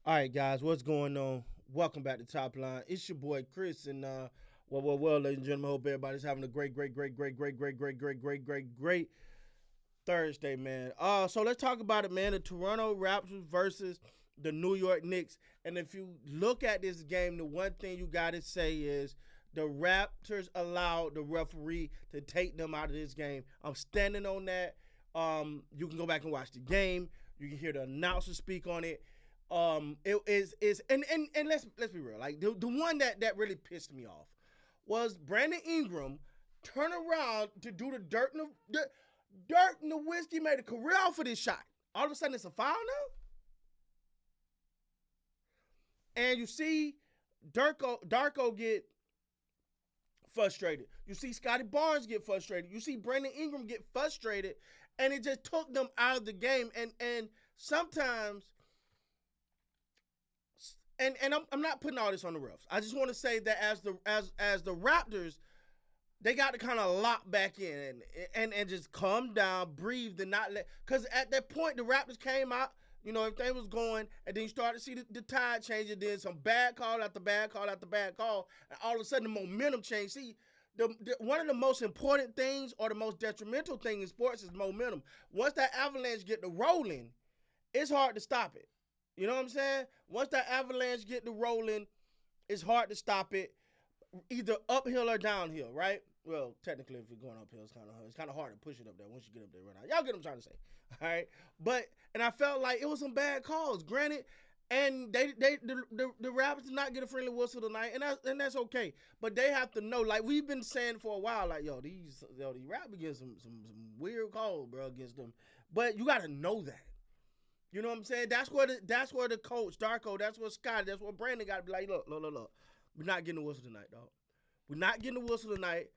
All right, guys, what's going on? Welcome back to Top Line. It's your boy Chris, and ladies and gentlemen, hope everybody's having a great Thursday, man. So let's talk about it, man. The Toronto Raptors versus the New York Knicks. And if you look at this game, the one thing you gotta say is the Raptors allowed the referee to take them out of this game. I'm standing on that. You can go back and watch the game. You can hear the announcer speak on it. It is and let's be real. Like the one that really pissed me off was Brandon Ingram turn around to do the dirt and the whiskey made a career off of this shot. All of a sudden it's a foul now, and you see Darko get frustrated. You see Scotty Barnes get frustrated. You see Brandon Ingram get frustrated, and it just took them out of the game. And sometimes. And I'm not putting all this on the refs. I just want to say that as the Raptors, they got to kind of lock back in and just calm down, breathe, and not let. Because at that point, the Raptors came out, everything was going, and then you started to see the tide change, and then some bad call after bad call after bad call, and all of a sudden the momentum changed. See, one of the most important things or the most detrimental thing in sports is momentum. Once that avalanche get to rolling, it's hard to stop it. You know what I'm saying? Once that avalanche get to rolling, it's hard to stop it, either uphill or downhill, right? Well, technically, if you're going uphill, it's kind of hard to push it up there once you get up there right now. Y'all get what I'm trying to say, all right? And I felt like it was some bad calls, granted, and the Raptors did not get a friendly whistle tonight, and that's okay. But they have to know, like we've been saying for a while, like these Raptors get some weird calls, bro, against them. But you got to know that. You know what I'm saying? That's where the coach, Darko, that's what Scotty, that's what Brandon got to be like, look. We're not getting the whistle tonight, dog. We're not getting the whistle tonight.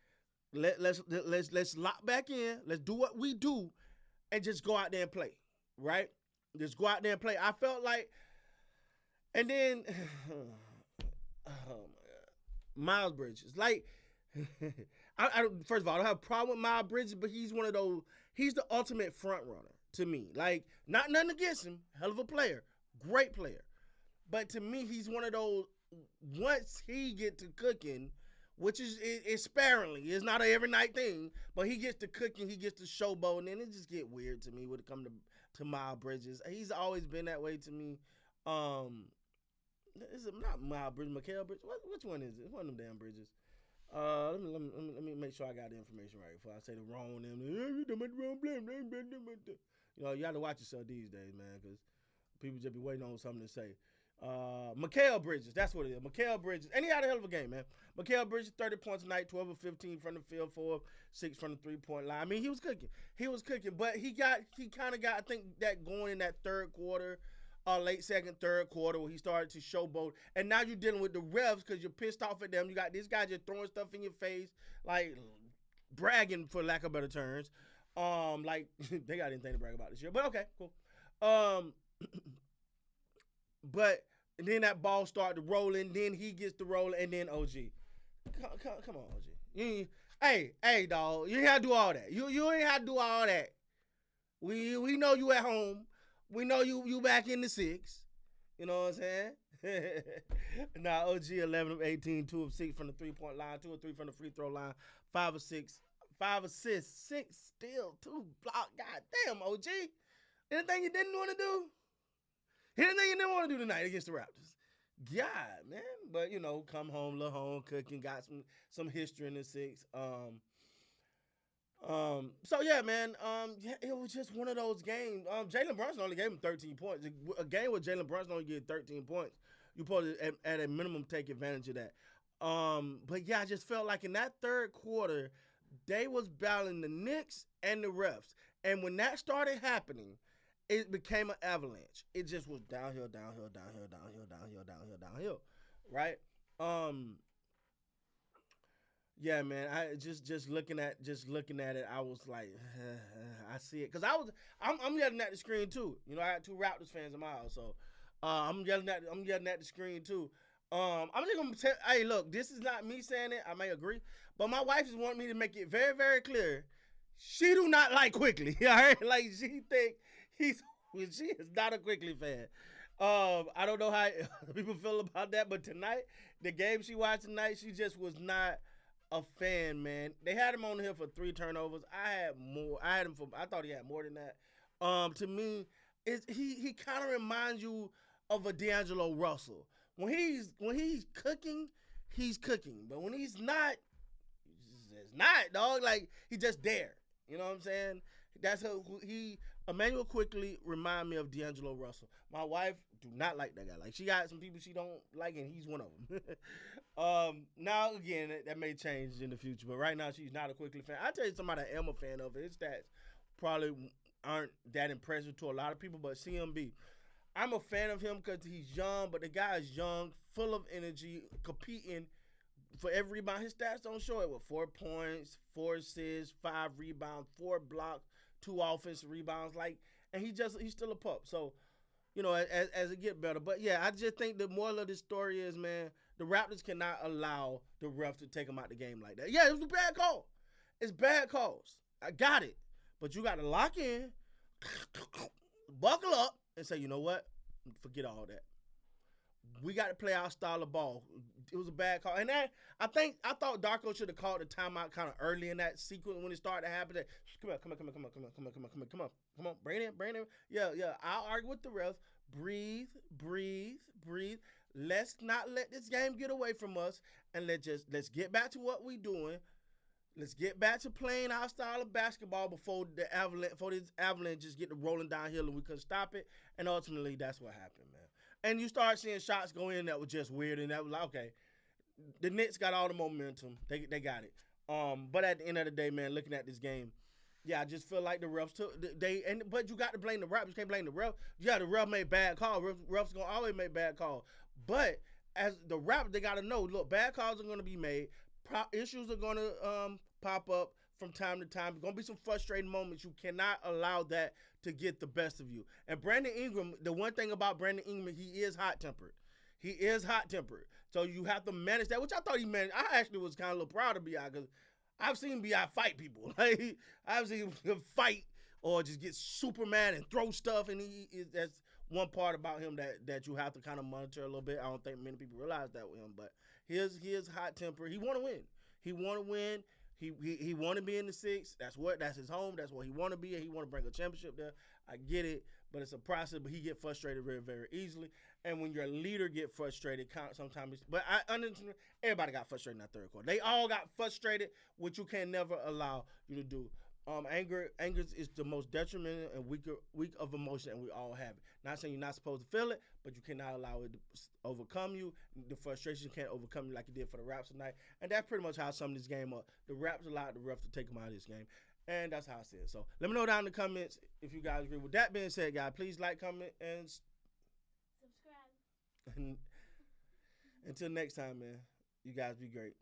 Let's lock back in. Let's do what we do and just go out there and play, right? Just go out there and play. I felt like, and then, oh my God, Miles Bridges. Like, first of all, I don't have a problem with Miles Bridges, but he's one of those, he's the ultimate front runner. To me, like, not nothing against him, hell of a player, great player, but to me, he's one of those. Once he get to cooking, which is sparingly, it's not an every night thing, but he gets to cooking, he gets to showboat, and then it just get weird to me when it comes to Miles Bridges. He's always been that way to me. Is it not Miles Bridges, Mikal Bridges? Which one is it? It's one of them damn Bridges. Let me make sure I got the information right before I say the wrong name. You got to watch yourself these days, man, because people just be waiting on something to say. Mikal Bridges, that's what it is. Mikal Bridges, and he had a hell of a game, man. Mikal Bridges, 30 points tonight, 12 of 15 from the field, 4 of 6 from the 3-point line. I mean, he was cooking, but he kind of got, I think, that going in that third quarter, late second, third quarter, where he started to showboat. And now you're dealing with the refs because you're pissed off at them. You got this guy just throwing stuff in your face, like bragging, for lack of better terms. Like they got anything to brag about this year, but okay, cool. But then that ball started rolling, then he gets to roll, and then OG. Come on, OG. Hey, dog, you ain't have to do all that. You ain't have to do all that. We know you at home. We know you back in the 6. You know what I'm saying? Now, OG 11 of 18, 2 of 6 from the 3-point line, 2 of 3 from the free throw line, 5 of 6, 5 assists, 6 steals, 2 blocks. God damn, OG. Anything you didn't want to do? Anything you didn't want to do tonight against the Raptors? God, man. But, come home, little home cooking, got some history in the 6. So yeah, man. It was just one of those games. Jalen Brunson only gave him 13 points. A game where Jalen Brunson only gave 13 points, you supposed to at a minimum take advantage of that. But yeah, I just felt like in that third quarter, they was battling the Knicks and the refs, and when that started happening, it became an avalanche. It just was downhill, right? Yeah, man. I just looking at it, I was like, I see it, cause I'm yelling at the screen too. I got 2 Raptors fans in my house, so I'm yelling at the screen too. I'm just gonna tell. Hey, look, this is not me saying it. I may agree, but my wife just want me to make it very, very clear. She do not like Quickly. All right, like she think she is not a Quickly fan. I don't know how people feel about that, but tonight, the game she watched tonight, she just was not a fan, man. They had him on here for 3 turnovers. I had more. I had him for. I thought he had more than that. To me, is he kind of reminds you of a D'Angelo Russell. When he's cooking, he's cooking. But when he's not, it's not, dog. Like he just there. You know what I'm saying? That's how he. Emmanuel quickly remind me of D'Angelo Russell. My wife do not like that guy. Like she got some people she don't like, and he's one of them. Now again, that may change in the future, but right now she's not a quickly fan. I tell you somebody I am a fan of. His stats probably aren't that impressive to a lot of people, but CMB, I'm a fan of him because he's young, but the guy is young, full of energy, competing for every rebound. His stats don't show it with 4 points, 4 assists, 5 rebounds, 4 blocks, 2 offensive rebounds. Like, and he's still a pup. So, as it get better. But yeah, I just think the moral of this story is, man, the Raptors cannot allow the refs to take them out the game like that. Yeah, it was a bad call. It's bad calls. I got it. But you got to lock in, buckle up, and say, you know what? Forget all that. We got to play our style of ball. It was a bad call. And I thought Darko should have called the timeout kind of early in that sequence when it started to happen. Come on, bring it in. Yeah. I'll argue with the refs. Breathe. Let's not let this game get away from us, and let's get back to what we doing. Let's get back to playing our style of basketball before this avalanche just get to rolling downhill and we couldn't stop it. And ultimately, that's what happened, man. And you start seeing shots go in that was just weird, and that was like, okay, the Knicks got all the momentum. They got it. But at the end of the day, man, looking at this game, yeah, I just feel like the refs but you got to blame the refs. You can't blame the refs. Yeah, the ref made bad calls. Refs gonna always make bad calls. But as the refs, they got to know, look, bad calls are gonna be made. Issues are gonna pop up from time to time. There's gonna be some frustrating moments. You cannot allow that to get the best of you. And Brandon Ingram, the one thing about Brandon Ingram, he is hot tempered. So you have to manage that, which I thought he managed. I actually was kind of a little proud of Bi because I've seen Bi fight people. Like I've seen him fight or just get super mad and throw stuff, and that's one part about him that you have to kind of monitor a little bit. I don't think many people realize that with him, but he is hot tempered. He want to win. He want to be in the six. That's his home. That's what he want to be. And he want to bring a championship there. I get it, but it's a process. But he get frustrated very, very easily. And when your leader get frustrated, sometimes. But I understand everybody got frustrated in that third quarter. They all got frustrated, which you can never allow you to do. Anger is the most detrimental and weak of emotion, and we all have it. Not saying you're not supposed to feel it, but you cannot allow it to overcome you. The frustration can't overcome you like it did for the Raps tonight, and that's pretty much how I sum this game up. The Raps allowed the refs to take them out of this game, and that's how I see it. So let me know down in the comments if you guys agree. With that being said, guys, please like, comment, and subscribe. And until next time, man, you guys be great.